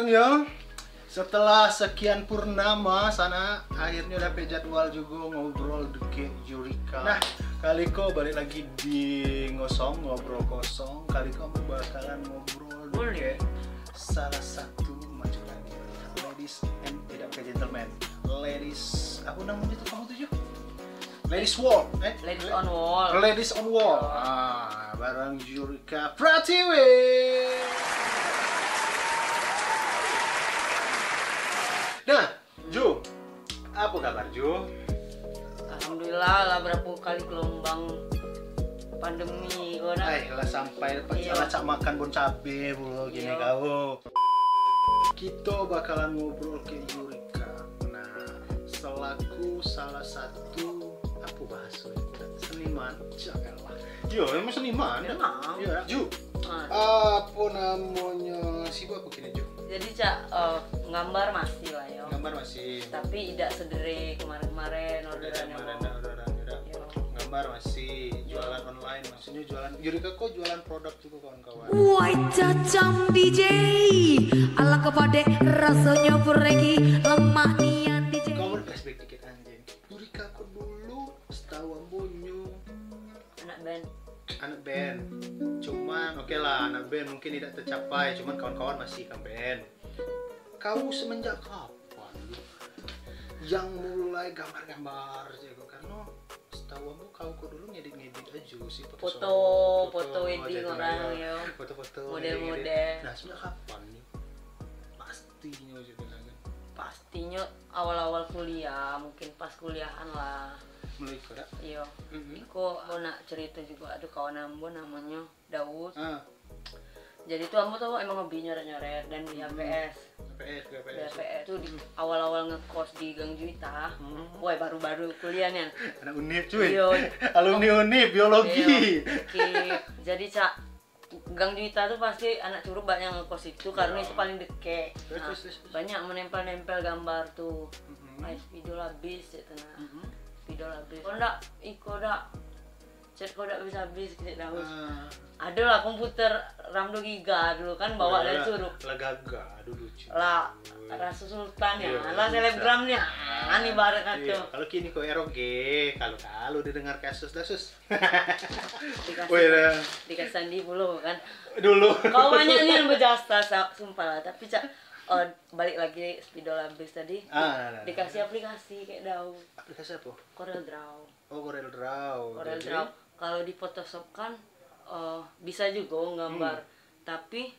ya. Setelah sekian purnama sana, akhirnya dapat jadwal juga ngobrol deket Yurika. Nah, kali ko balik lagi di ngosong, ngobrol kosong. Kali ko bakalan ngobrol deket salah satu macam lagi. Ladies and tidak ke gentleman. Ladies, apa namanya itu kamu tujuh? Ladies Wall, Ladies on Wall. Ladies on Wall. Bareng Yurika Pratiwi. Nah, Ju, apa kabar Ju? Alhamdulillah lah berapa kali gelombang pandemi orang. Lah sampai salah cak makan bon cabe bro gini kau. Kita bakalan ngobrol ke Yurika. Nah, selaku salah satu apa bahasa seniman, janganlah. Yo, emang seniman. Memang. Iya, Ju. Apa namanya? Siapa apa kini Ju? Jadi cak nggambar masih lah yo. Gambar masih. Tapi tidak sedere kemarin-kemarin orderannya. Gambar masih, jualan online, maksudnya jualan. Yurika kok jualan produk juga kawan-kawan. Woi cacam DJ, ala kepada rasanya peregi lemah nian DJ. Kamu flashback dikit anjing. Yurika kok dulu setahu ambonyo anak band. Cuman oke lah anak band mungkin tidak tercapai, cuman kawan-kawan masih kan band. Kau semenjak kapan yang mulai gambar-gambar jago? Karena setahu aku kau dulu ngedit-ngedit aja sih Foto wedding orang yo. Foto-foto Model-model. Nah, sejak kapan nih? Pastinya juga kan. Pastinya awal-awal kuliah, mungkin pas kuliahan lah. Mulai kira. Iya. Iko mau nak cerita juga ada kawan ambo namanya Daud. Jadi tuh ambo tuh emang hobi nyoret-nyoret dan di HPS. HPS tuh di awal-awal ngekos di Gang Juita. Woi baru-baru kuliahnya. Anak Unip cuy. Iya. Alumni Unip biologi. Iya. Jadi cak Gang Juita tuh pasti anak curug banyak ngekos itu karena itu paling deket. Nah, banyak menempel-nempel gambar tuh. Video habis ya tenang. Video habis. Kau ndak, chat kau ndak habis kita harus. Ada lah komputer RAM 2 giga dulu kan bawa dari curug. Lah gaga dulu cuy. Lah Rasul Sultan ya, lah selebgramnya. Ani bareng itu. Kalau kini kau ROG, kalau didengar kasus dasus. Dikasih sandi puluh kan. Dulu. Kau banyak nih yang berjasa, sumpah lah. Tapi cak balik lagi spidol habis tadi. Dikasih aplikasi kayak Daud. Aplikasi apa? Corel Draw. Oh, Corel Draw. Corel Draw. Kalau di Photoshop kan bisa juga gambar. Tapi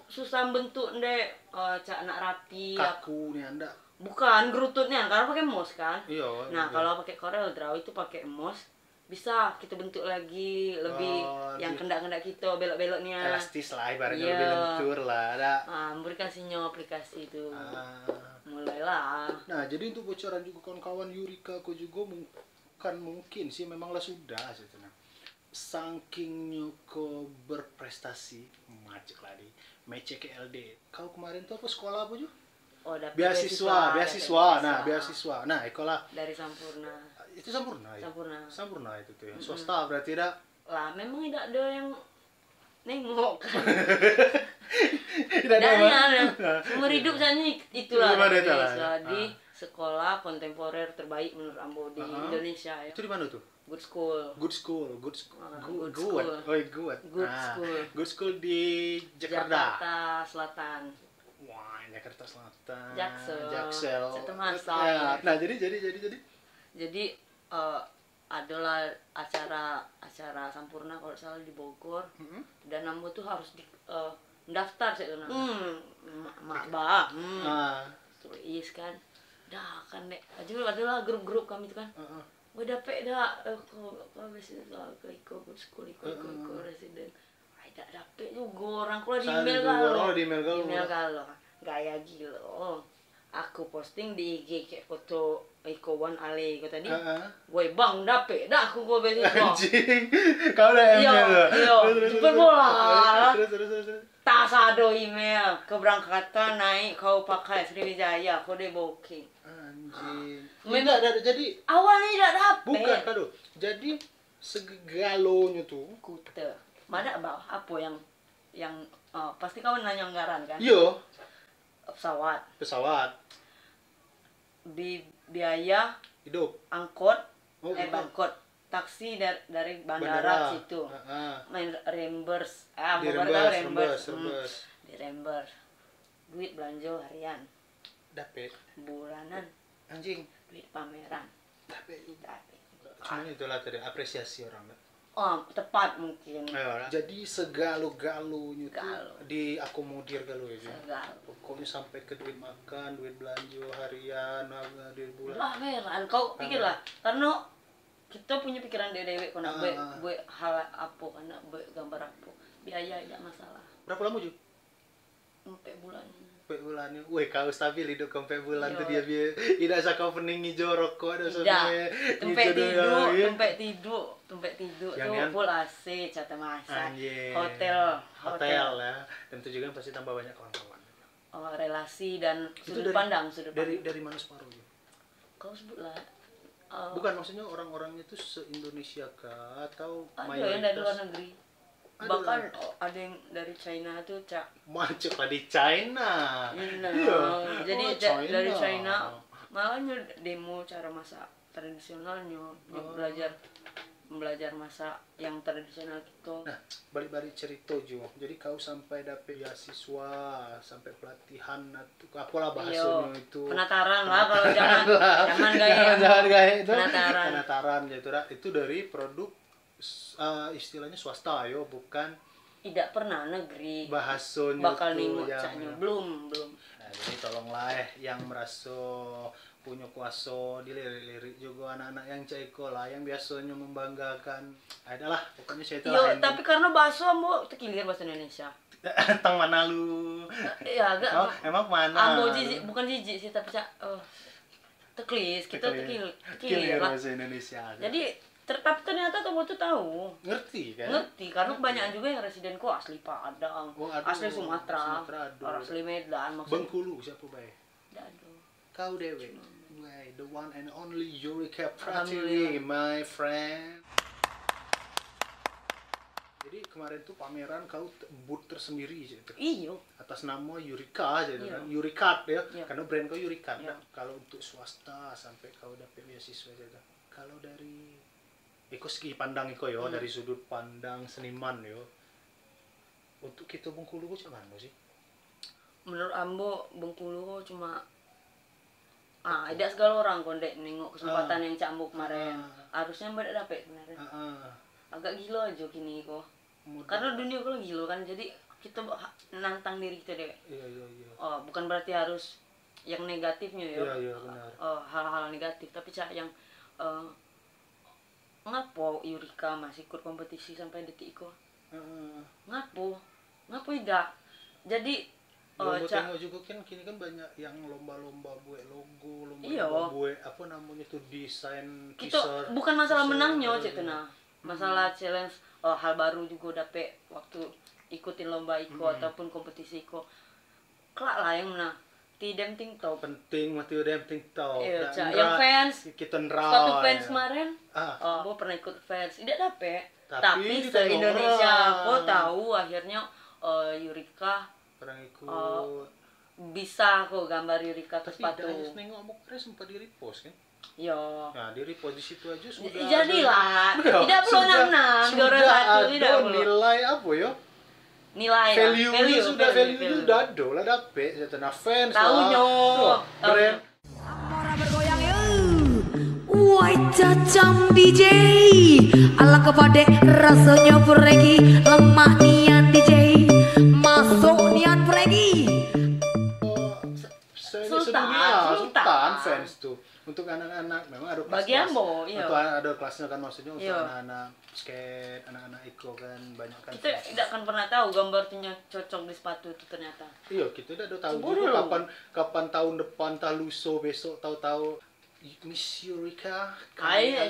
susah bentuk ndek cak nak rapi. Kaku nih Anda. Bukan gerututnya karena pakai mouse kan. Iya. Nah, kalau pakai Corel Draw itu pakai mouse bisa kita bentuk lagi lebih yang kendak-kendak kita belok-beloknya Elastis lah ibaratnya lebih lentur lah ada. Aplikasinya aplikasi itu mulailah. Nah jadi untuk bocoran juga kawan-kawan Yurika aku juga bukan mungkin sih memanglah sudah sebenarnya sakingnya kau berprestasi macet lah di mece ke LD. Kau kemarin tuh apa sekolah apa juga? Beasiswa. Nah beasiswa. Nah ikolah dari Sampurna. Itu Sampurna ya? Sampurna itu tuh ya. Swasta berarti tidak? Lah memang tidak ada yang nengok kan. Tidak ada. Seumur hidup saya itulah di sekolah kontemporer terbaik menurut ambo di Indonesia ya. Itu di mana tuh? Good School. Good School di Jakarta Selatan. Wah, Jakarta Selatan. Jaksel. Nah, jadi adalah acara Sampurna kalau salah di Bogor. Dan ambo tuh harus mendaftar sih tuh tulis kan. Dah kan dek. Adalah grup-grup kami tuh kan. Gue dapet dah kau biasa ikut school ikut residen. Tidak dapet juga orang kalau di email kalau gaya gila. Aku posting di IG kayak foto Wan Ale kau tadi. Gue bang dapet dah aku gue biasa. Anjing. Kau udah email. Iya. Super bola. Terus. Tak sado email keberangkatan naik kau pakai Sriwijaya kau deh booking. Anjing. Tidak ada jadi. Awalnya tidak dapet. Bukan kado. Jadi segalonya tuh. Kute. Mana bawah apa yang Oh, pasti kau nanya anggaran kan? Iya, Pesawat, biaya hidup. angkot, Oh, bukan. angkot, taksi dari bandara situ, main reimburse, reimburse, di reimburse, duit belanja harian, Dapet. bulanan, Anjing. duit pameran, Dapet. tapi, Cuma itulah tadi apresiasi orang. oh tepat mungkin, Jadi segalu-galunya tuh Galu. diakomodir galu ya. segal. Pokoknya sampai ke duit makan, duit belanja harian, duit bulan. Lah heran, kau pikirlah, karena kita punya pikiran dewe kau nak buat hal apa, karena buat gambar apa, biaya tidak masalah, Berapa lama juga? 4 bulan. Sampai bulan. Weh, kau stabil hidup sampai bulan Iya. tuh dia tidak usah kau pening hijau rokok ada Tidak, tempat tidur Yang tuh yang- full AC, jatah masak, Anjing. hotel ya. Dan itu juga pasti tambah banyak kawan-kawan. relasi dan Itu sudut pandang, sudut pandang. dari mana separuh ya? Kau sebutlah. Bukan, maksudnya orang-orangnya itu se-Indonesia kah atau Ada yang dari luar negeri. Ada. Bahkan ada yang dari China tuh, Macet lah di China. Iya. Jadi Oh, dari China malah demo cara masak tradisionalnya, belajar masak yang tradisional gitu. Nah, balik-balik cerita Jo. Jadi kau sampai dapet beasiswa, sampai pelatihan atau apalah bahasanya Iya. itu. Penataran lah kalau jangan gaya. Jangan gaya itu. Penataran. Penataran gitu dah. Itu dari produk istilahnya swasta yo, bukan Tidak pernah negeri bahasanya bakal tuh nengok yang- caknya belum. Nah, jadi tolonglah yang merasa punya kuasa dilirik-lirik juga anak-anak yang ceko lah, yang biasanya membanggakan. Adalah pokoknya saya itu Yo, tapi karena bahasa ambo tekilir bahasa Indonesia. tentang mana lu? Ya agak. Oh, emang mana? Ambo jijik, bukan jijik sih tapi teklis, kita tekilir lah. bahasa Indonesia. Jadi tapi ternyata ambo tuh tahu. Ngerti kan? Ngerti, karena kebanyakan juga yang residen kok asli Padang, Oh, aduh. asli Sumatera, Aduh. asli Medan, maksudnya. Bengkulu siapa bae? Aduh. Kau dewe. Bae, the one and only Eureka Alhamdulillah. Pratiwi, my friend. Jadi kemarin tuh pameran kau booth tersendiri gitu. Iyo. Atas nama Eureka aja Iya. kan. Eureka ya. Iya. Karena brand kau Eureka. Iya. Kalau untuk swasta sampai kau dapet beasiswa aja. Kalau dari Iko segi pandang Iko yo, dari sudut pandang seniman yo. Untuk kita Bengkulu kok cuman sih? Menurut ambo Bengkulu cuma ada segala orang kondek nengok kesempatan yang Cak Ambo kemarin. Harusnya mbak dapet sebenarnya. Agak gila aja kini kok. Karena dunia kok gila kan, jadi kita nantang diri kita deh. Iya. Oh, bukan berarti harus yang negatifnya ya. Iya, benar. Hal-hal negatif, tapi Cak yang ngapo Eureka masih ikut kompetisi sampai detik itu? Ngapo tidak? Jadi Lomba Cak, tengok juga kan kini kan banyak yang lomba-lomba buat logo, Iya. lomba-lomba buat apa namanya tuh desain kita teaser. bukan masalah Teaser, menangnya iya. cek tuh nah. Masalah challenge hal baru juga dapet waktu ikutin lomba iko ataupun kompetisi iko. Kelak lah yang menang. Tidak penting tau. Penting mati udah penting tau. Iya, Dan Cak. nera- Yang fans kita nera. suatu fans ya. kemarin, gue pernah ikut fans, tidak dapet. Tapi ditengok se-Indonesia orang. aku tahu akhirnya Eureka Orang ikut. bisa kok gambar Eureka ke Tapi sepatu. Dayas nengok mau keren sempat di repost kan? Yo. Nah di repost di situ aja sudah. Jadilah, ada- tidak perlu sudah- nang-nang, juara sudah satu ada tidak perlu. nilai apa ya? Nilai ya, Value sudah value udah ada lah dapet. Jatuh fans. Tahunya. lah. Brand. Amora bergoyang ya. Wai cacam DJ ala kepada rasanya peregi lemah nian DJ masuk nian peregi. Sultan. Fans tuh untuk anak-anak memang ada kelas. Bagi ambo, iya. Untuk ada kelasnya kan maksudnya untuk Iya. anak-anak skate, anak-anak iko kan banyak kan. Kita tidak akan pernah tahu gambarnya cocok di sepatu itu ternyata. Iya, kita udah tahu Coba juga dulu. kapan tahun depan, luso besok tahu-tahu Miss Eureka. Iya,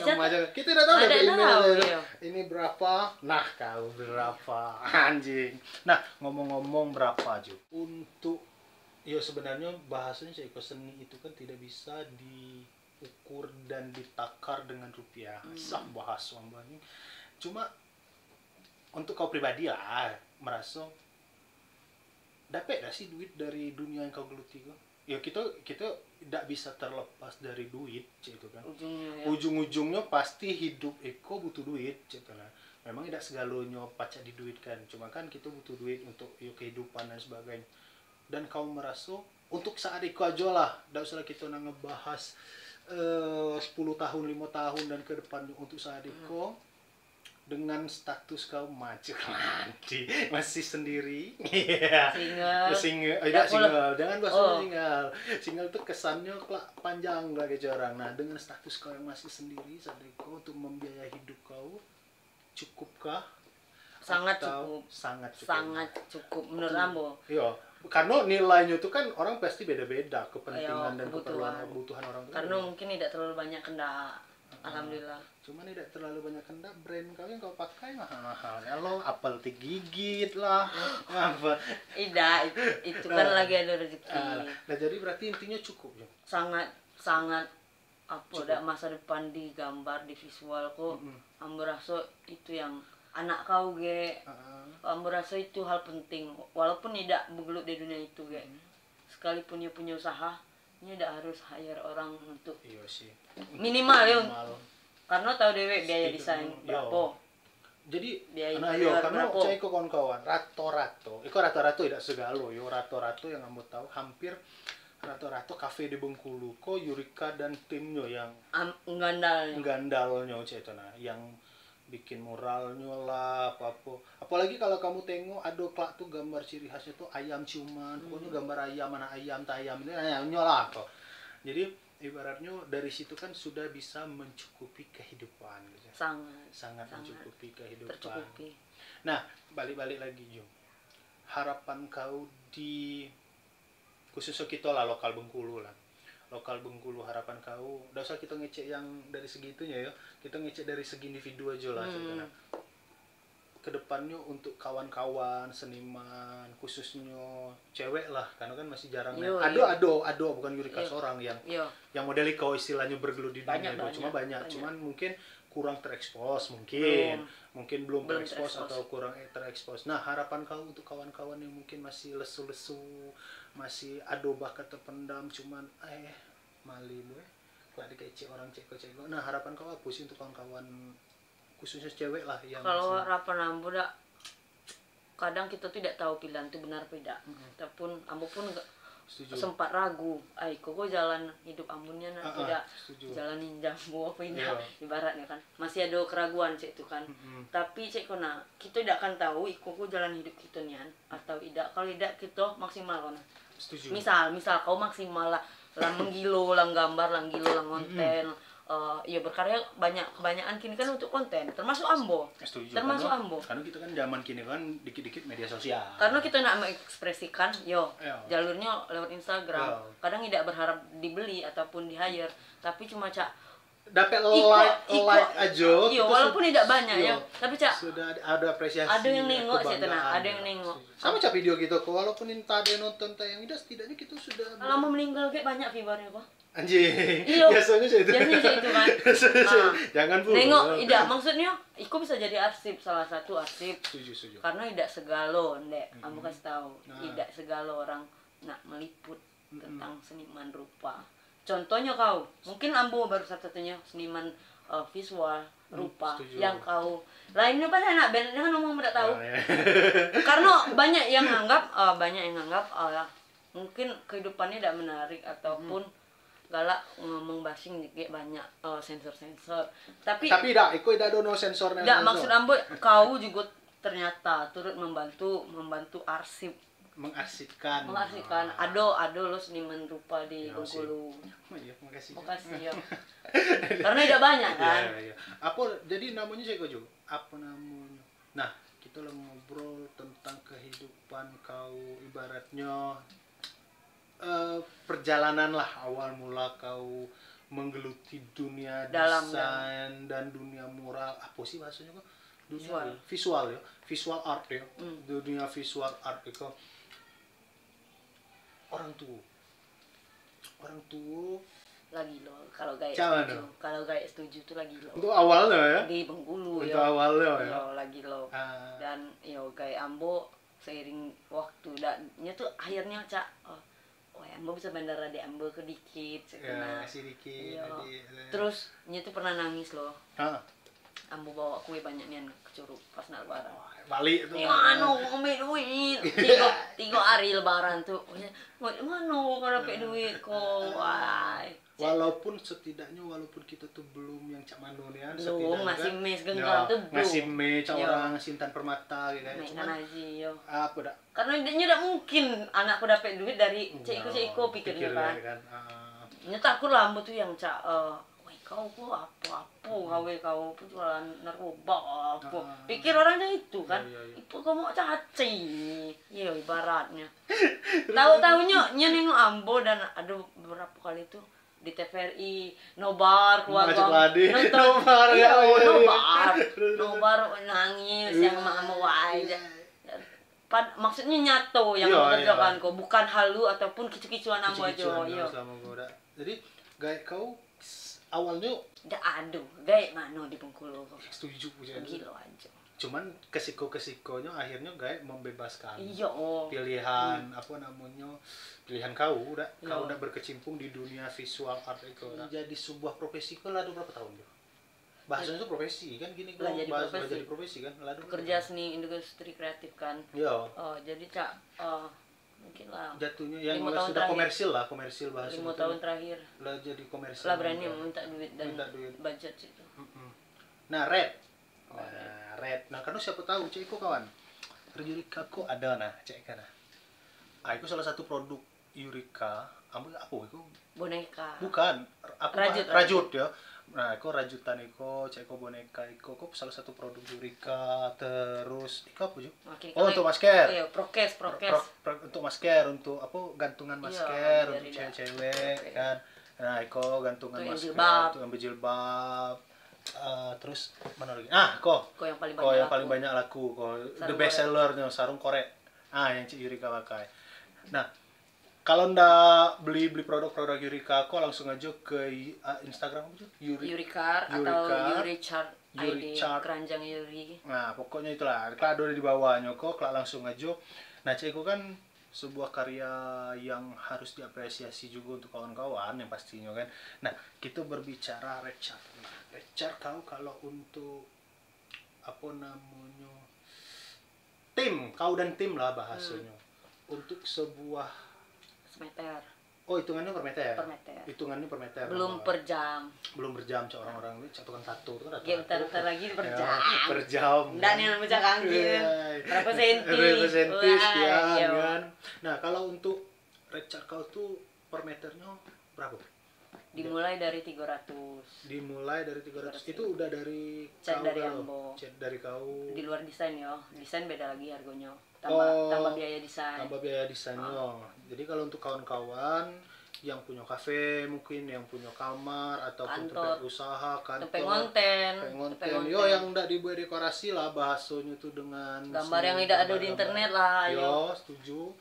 Kita udah tahu ada dari email tahu, aja. iya. Ini berapa? Nah, kau berapa? Anjing. Nah, ngomong-ngomong berapa, Ju? Untuk ya sebenarnya bahasanya Iko seni itu kan tidak bisa diukur dan ditakar dengan rupiah. Sah bahasa banyak. Cuma untuk kau pribadi lah merasa dapat gak sih duit dari dunia yang kau geluti kok? Ya kita tidak bisa terlepas dari duit, itu kan. Ujung-ujungnya pasti hidup Eko butuh duit, gitu lah. Memang tidak segalanya pacak diduitkan, cuma kan kita butuh duit untuk kehidupan dan sebagainya. Dan kau merasa untuk saat Eko aja lah, tidak usah kita ngebahas 10 tahun, 5 tahun dan ke depan untuk saat Eko. Dengan status kau maju nanti masih sendiri, single, jangan bahas single tuh kesannya panjang bagi orang. Nah, dengan status kau yang masih sendiri, Sadeko untuk membiayai hidup kau cukupkah? Sangat cukup menurut Ambo. Iya, karena nilainya itu kan orang pasti beda-beda kepentingan dan kebutuhan orang. Karena mungkin tidak terlalu banyak kendak. Alhamdulillah. Cuma tidak terlalu banyak kendak, brand kau yang kau pakai mahal-mahal. Ya lo apel digigit lah. Apa? Tidak, itu kan lagi ada rezeki. Nah, jadi berarti intinya cukup ya. Sangat apa ada masa depan di gambar, di visual kok. Ambo rasa itu yang anak kau ambo rasa itu hal penting. Walaupun tidak bergelut di dunia itu sekalipun dia punya usaha, ini tidak harus hire orang untuk minimal ya. Karena tahu dewe biaya desain berapa. Jadi biaya karena saya ikut kawan-kawan rato-rato tidak segalo yo, rato-rato yang kamu tahu hampir rato-rato kafe di Bengkulu kok Yurika dan timnya yang gandalnya itu yang bikin muralnya lah apalagi kalau kamu tengok ada klak tuh gambar ciri khasnya tuh ayam ciuman, pokoknya gambar ayam, mana ayam ini ayamnya lah kok. Jadi ibaratnya dari situ kan sudah bisa mencukupi kehidupan gitu. Sangat mencukupi kehidupan. Tercukupi. Nah, balik lagi Jo. Harapan kau di khususnya kita lah lokal Bengkulu lah. Lokal Bengkulu, harapan kau, udah usah kita ngecek yang dari segitunya ya. Kita ngecek dari segi individu aja lah sebenarnya. Kedepannya untuk kawan-kawan seniman khususnya cewek lah, karena kan masih jarang ada bukan Yurika seorang yang model kau istilahnya bergelut di dunia itu banyak. Cuman mungkin kurang terekspos mungkin belum terekspos atau kurang terekspos. Nah, harapan kau untuk kawan-kawan yang mungkin masih lesu-lesu, masih ada bakat terpendam, cuman mali kalau dikecek orang ceko-ceko. Nah, harapan kau apa sih untuk kawan-kawan khususnya cewek lah yang kalau harapan Ambo kadang kita tidak tahu pilihan itu benar atau tidak. Tapi Ambo pun sempat ragu, kok jalan hidup Ambonya tidak jalan ninja apa ini ibaratnya kan masih ada keraguan itu kan. Tapi kona kita tidak akan tahu kok jalan hidup kita nian atau tidak. Kalau tidak kita maksimal kona. Misal kau maksimal lah menggilo, gambar, konten. Ya berkarya kebanyakan kini kan untuk konten, termasuk Ambo. Karena kita kan zaman kini kan dikit-dikit media sosial. Karena kita nak mengekspresikan, jalurnya lewat Instagram. Kadang tidak berharap dibeli ataupun di hire, tapi cuma dapat like aja. Iya, walaupun tidak banyak ya, tapi sudah ada apresiasi. Ada yang nengok sih ada yang nengok. Sama video gitu, walaupun ada yang nonton tayang ini, setidaknya kita sudah. Kalau mau meninggal kayak banyak viewernya kok. Anjing. Biasanya itu kan. Jangan bu. Nengok, tidak maksudnya, Iko bisa jadi arsip, salah satu arsip. Setuju. Karena tidak segalo, kamu kasih tahu, tidak segalo orang nak meliput tentang seniman rupa. Contohnya kau, mungkin Ambo baru satu-satunya seniman visual rupa yang kau lainnya pada anak band jangan ngomong tidak tahu. Karena banyak yang anggap mungkin kehidupannya tidak menarik ataupun galak ngomong basing kayak banyak sensor. Tapi tidak, itu tidak ada sensornya. Tidak, maksud Ambo kau juga ternyata turut membantu arsip. Mengarsipkan. Ada lo seniman rupa di Bengkulu. Makasih ya. Karena tidak banyak kan. Apa jadi namanya saya juga? Apa namanya? Nah, kita lagi ngobrol tentang kehidupan kau ibaratnya perjalanan lah awal mula kau menggeluti dunia desain dan dunia mural. Apa sih bahasanya kok? Dunia visual ya, visual art ya. Dunia visual art itu orang tua lagi lo kalau gaya setuju tuh lagi lo untuk awalnya ya di Bengkulu untuk awalnya ya lagi lo dan gaya Ambo seiring waktu dan nya tuh akhirnya cak ambo bisa bandara di ambo ke dikit ya masih dikit iya. Terus nya tuh pernah nangis loh. Ambo bawa kue banyak nian ke Curug pas nak lebaran. Balik tuh. Mano ngombe duit. Tiga hari lebaran tuh. Mano kalau dapat duit kok. Walaupun kita tuh belum yang cak mano nih kan. Belum, masih mes genggam tuh belum. Masih mes orang Sintan Permata gitu kan. Cuman aja yo. Apa dah? Karena dia tidak mungkin anakku dapat duit dari cek iko pikirnya kan. Nya takut lah ambo tuh yang cak kau apa kau jualan narkoba apa pikir orangnya itu kan itu kau mau caci ya ibaratnya tahu-tahunya nengok ambo dan ada beberapa kali tuh di TVRI nobar keluar nobar nangis yang mau aja maksudnya nyato yang mengerjakan kau bukan halu ataupun kicu-kicuan ambo aja yo jadi gaya kau awalnya udah aduh gaya mana di Bengkulu setuju gila aja cuman kesikonya akhirnya gaya membebaskan iya pilihan apa namanya pilihan kau udah berkecimpung di dunia visual art itu jadi sebuah profesi kau ada berapa tahun tuh bahasanya itu profesi kan gini kau jadi profesi kan kerja seni industri kreatif kan iya jadi cak mungkin lah jatuhnya yang sudah komersil bahasa 5 tahun terakhir lah jadi komersil lah berani minta duit dan budget situ. Nah red nah siapa tahu cek itu kawan Yurika kok ada cek kan aku salah satu produk Yurika apa itu boneka bukan rajut ya. Nah, aku rajutan cek boneka kok salah satu produk Yurika terus apa juga? Untuk masker. Iya, prokes. Untuk masker, untuk apa gantungan masker untuk cewek-cewek kan. Nah, gantungan masker, untuk ambil jilbab. Terus mana lagi? Yang paling banyak laku, the best sellernya sarung korek. Yang Cik Yurika pakai. Nah, kalau ndak beli produk-produk Yurika, kok langsung aja ke Instagram aja Yurikar atau Yurichart ID keranjang Yuri. Nah pokoknya itulah, kalau ada di bawahnya kok langsung aja. Nah cek kan sebuah karya yang harus diapresiasi juga untuk kawan-kawan yang pastinya kan. Nah kita berbicara Richard. Richard kau kalau untuk apa namanya kau dan tim lah bahasanya untuk sebuah meter. Hitungannya per meter. Hitungannya per meter. Belum per jam. Belum per jam orang-orang ini tukang tato itu kan. Ya bentar lagi per jam. Per jam. Dan yang baca kaki. Berapa senti? Berapa senti kan. Nah, kalau untuk Richard kau tuh per meternya berapa? Dimulai dari 300. Itu udah dari cat dari Ambo. Cat dari kau. Di luar desain ya. Desain beda lagi harganya. Tambah biaya desainnya. Jadi kalau untuk kawan-kawan yang punya kafe mungkin, yang punya kamar ataupun tempat usaha, kantor, konten. Yang enggak dibuat dekorasi lah bahasanya tuh dengan gambar yang tidak ada di internet lah. Setuju.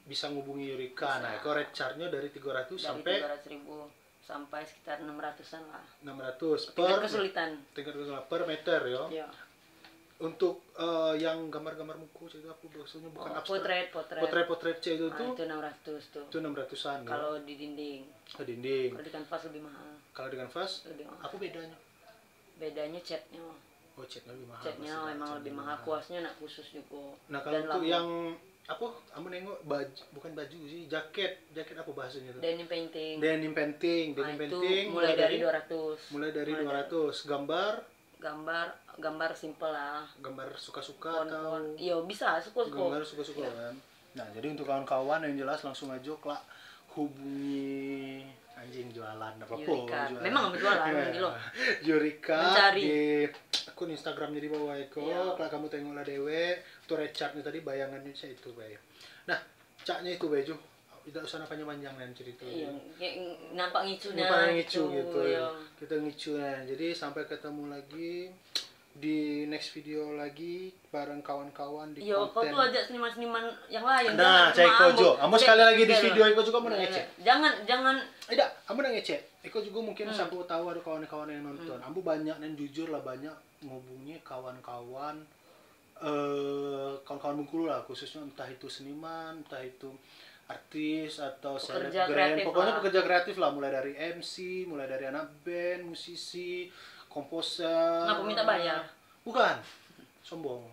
Bisa ngubungi Yurika. Nah, itu rate charge-nya dari 300 sampai 300.000 sampai sekitar 600-an lah. 600 tingkat kesulitan per meter ya. Iya. Untuk yang gambar-gambar muka itu aku maksudnya bukan abstrak. Potret itu tuh. Itu 600 tuh. Itu 600-an. Kalau di dinding. Kalau di kanvas lebih mahal. Kalau di kanvas lebih mahal. Apa bedanya? Bedanya catnya. Catnya lebih mahal. Catnya memang lebih mahal. Kuasnya nak khusus juga. Nah, kalau untuk yang apa? Kamu nengok baju, bukan baju sih, jaket apa bahasanya tuh? Denim painting. Mulai dari 200. Mulai dari 200. Gambar simple lah. Gambar suka-suka atau iya bisa suka-suka. Gambar suka-suka kan. Nah, jadi untuk kawan-kawan yang jelas langsung aja hubungi anjing jualan apapun. Memang jualan gitu. Yurika di akun Instagramnya di bawah itu. Kalau kamu tengoklah dewe, tuh Richardnya tadi bayangannya saya itu bay. Nah, caknya itu baju. Tidak usah panjang-panjang dan cerita. Iya, nampak ngicunya. Gitu. Iya. Kita ngicunya. Jadi sampai ketemu lagi di next video lagi bareng kawan-kawan di konten. Kau tuh ajak seniman-seniman yang lain. Nah, cek Kojo. Kamu sekali lagi di video Iko juga mau ngecek. Jangan. Tidak, kamu udah ngecek. Iko juga mungkin sampai tahu ada kawan-kawan yang nonton. Ambu banyak dan jujur lah banyak ngubungi kawan-kawan kawan-kawan Bengkulu lah, khususnya entah itu seniman, entah itu artis atau Pekerja selebgram, kreatif pokoknya lah. pekerja kreatif lah, mulai dari MC, mulai dari anak band, musisi, komposer. Ngaku minta bayar? Bukan, sombong.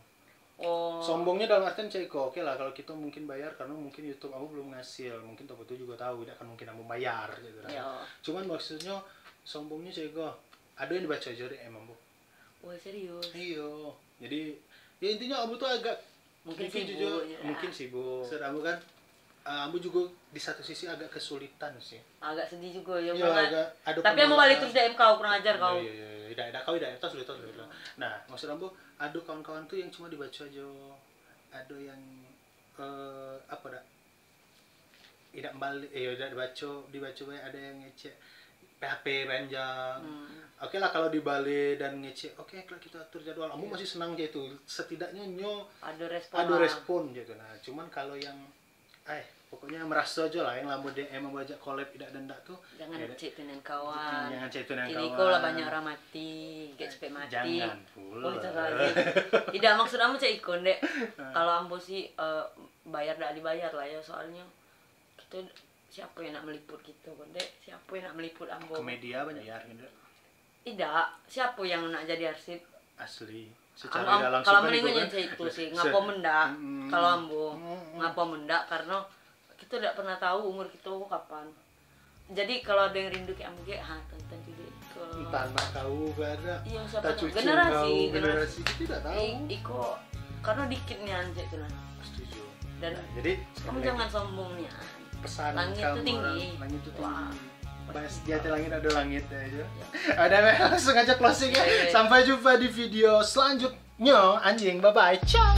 Oh. Sombongnya dalam artian Ceko, oke lah kalau kita mungkin bayar karena mungkin YouTube aku belum ngasil, mungkin toko itu juga tahu tidak akan mungkin aku bayar gitu kan. Ya. Cuman maksudnya sombongnya Ceko, ada yang dibaca aja deh emang bu. Wah serius. Iya, jadi ya intinya Ambu tuh agak Mungkin sedikit sibuk, jujur, ya. mungkin sibuk. Ambu kan, Ambu juga di satu sisi agak kesulitan sih. Agak sedih juga ya. Iya, Bang. agak ada Tapi yang mau balik terus DM kau kurang ajar kau. Iya, tidak kau tidak terus sudah. Nah, maksud Ambu, ada kawan-kawan tuh yang cuma dibaca aja, ada yang apa dah? Tidak balik, tidak dibaca banyak, ada yang ngecek PHP panjang. Oke lah kalau di Bali dan ngecek, oke kalau kita atur jadwal. Ambu masih senang gitu. Setidaknya Ada respon. ada lah. respon gitu. Nah, cuman kalau yang pokoknya merasa aja lah yang lamu DM membajak collab tidak dendak tuh. Jangan ya, cek tunan kawan. Jangan cek tunan Ini kawan. kau lah banyak orang mati, gak cepet mati. Jangan pula. Oh, itu lagi. Tidak maksud kamu cek ikon dek. Kalau ambo sih bayar tidak dibayar lah ya, soalnya kita siapa yang nak meliput kita kan dek? Siapa yang nak meliput ambo? Ke media banyak ya gitu. Tidak, siapa yang nak jadi arsip? Asli. Secara tidak langsung kalau kan mendingan kan. yang itu sih, ngapo mendak. Kalau ambo ngapo mendak karena kita tidak pernah tahu umur kita kapan. Jadi kalau ada yang rindu kayak ambo kayak tonton video itu. Entah anak kau ada. Iya, siapa Tak tahu. cucu Generasi kita tidak tahu. Iko karena dikit nih anjir tuh lah. Setuju. Dan Nah, jadi kamu jangan sombong nih. pesan Langit kamu itu tinggi. orang, langit itu tinggi. Wah. Bahas di hati langit ada langit aja. Ada langsung aja closing ya. Iya. Sampai jumpa di video selanjutnya. Anjing, bye bye. Ciao.